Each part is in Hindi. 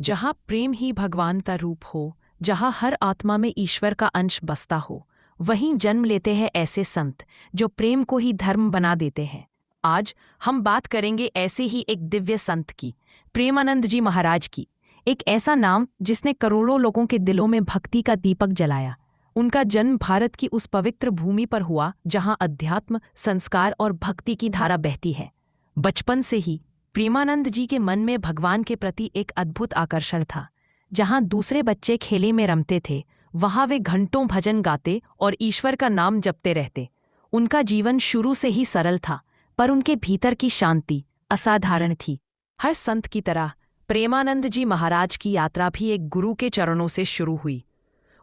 जहाँ प्रेम ही भगवान का रूप हो, जहाँ हर आत्मा में ईश्वर का अंश बसता हो, वहीं जन्म लेते हैं ऐसे संत जो प्रेम को ही धर्म बना देते हैं। आज हम बात करेंगे ऐसे ही एक दिव्य संत की, प्रेमानंद जी महाराज की। एक ऐसा नाम जिसने करोड़ों लोगों के दिलों में भक्ति का दीपक जलाया। उनका जन्म भारत की उस पवित्र भूमि पर हुआ जहां अध्यात्म, संस्कार और भक्ति की धारा बहती है। बचपन से ही प्रेमानंद जी के मन में भगवान के प्रति एक अद्भुत आकर्षण था। जहां दूसरे बच्चे खेले में रमते थे, वहां वे घंटों भजन गाते और ईश्वर का नाम जपते रहते। उनका जीवन शुरू से ही सरल था, पर उनके भीतर की शांति असाधारण थी। हर संत की तरह प्रेमानंद जी महाराज की यात्रा भी एक गुरु के चरणों से शुरू हुई।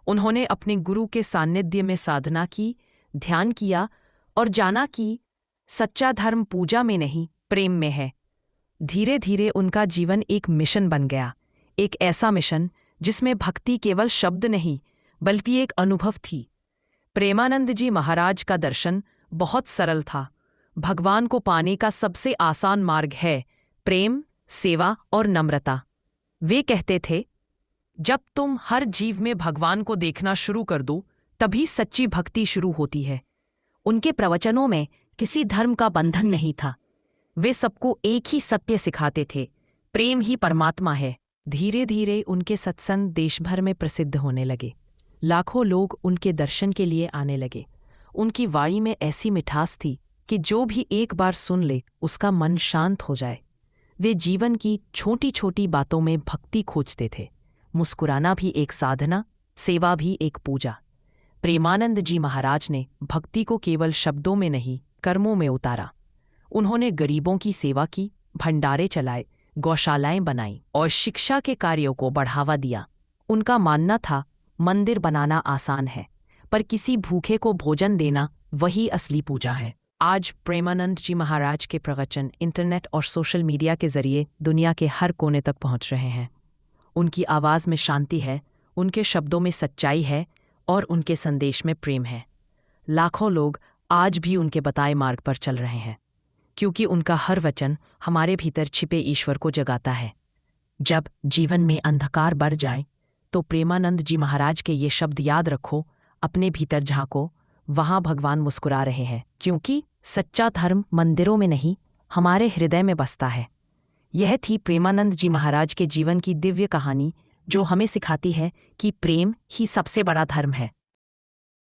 उन्होंने अपने गुरु के सानिध्य में साधना की, ध्यान किया और जाना कि सच्चा धर्म पूजा में नहीं, प्रेम में है। धीरे धीरे उनका जीवन एक मिशन बन गया, एक ऐसा मिशन जिसमें भक्ति केवल शब्द नहीं बल्कि एक अनुभव थी। प्रेमानंद जी महाराज का दर्शन बहुत सरल था। भगवान को पाने का सबसे आसान मार्ग है प्रेम, सेवा और नम्रता। वे कहते थे, जब तुम हर जीव में भगवान को देखना शुरू कर दो, तभी सच्ची भक्ति शुरू होती है। उनके प्रवचनों में किसी धर्म का बंधन नहीं था। वे सबको एक ही सत्य सिखाते थे, प्रेम ही परमात्मा है। धीरे धीरे उनके सत्संग देश भर में प्रसिद्ध होने लगे। लाखों लोग उनके दर्शन के लिए आने लगे। उनकी वाणी में ऐसी मिठास थी कि जो भी एक बार सुन ले उसका मन शांत हो जाए। वे जीवन की छोटी छोटी बातों में भक्ति खोजते थे। मुस्कुराना भी एक साधना, सेवा भी एक पूजा। प्रेमानंद जी महाराज ने भक्ति को केवल शब्दों में नहीं, कर्मों में उतारा। उन्होंने गरीबों की सेवा की, भंडारे चलाए, गौशालाएं बनाईं और शिक्षा के कार्यों को बढ़ावा दिया। उनका मानना था, मंदिर बनाना आसान है, पर किसी भूखे को भोजन देना वही असली पूजा है। आज प्रेमानंद जी महाराज के प्रवचन इंटरनेट और सोशल मीडिया के जरिए दुनिया के हर कोने तक पहुंच रहे हैं। उनकी आवाज़ में शांति है, उनके शब्दों में सच्चाई है और उनके संदेश में प्रेम है। लाखों लोग आज भी उनके बताए मार्ग पर चल रहे हैं, क्योंकि उनका हर वचन हमारे भीतर छिपे ईश्वर को जगाता है। जब जीवन में अंधकार बढ़ जाए तो प्रेमानंद जी महाराज के ये शब्द याद रखो, अपने भीतर झांको, वहां भगवान मुस्कुरा रहे हैं। क्योंकि सच्चा धर्म मंदिरों में नहीं, हमारे हृदय में बसता है। यह थी प्रेमानंद जी महाराज के जीवन की दिव्य कहानी, जो हमें सिखाती है कि प्रेम ही सबसे बड़ा धर्म है।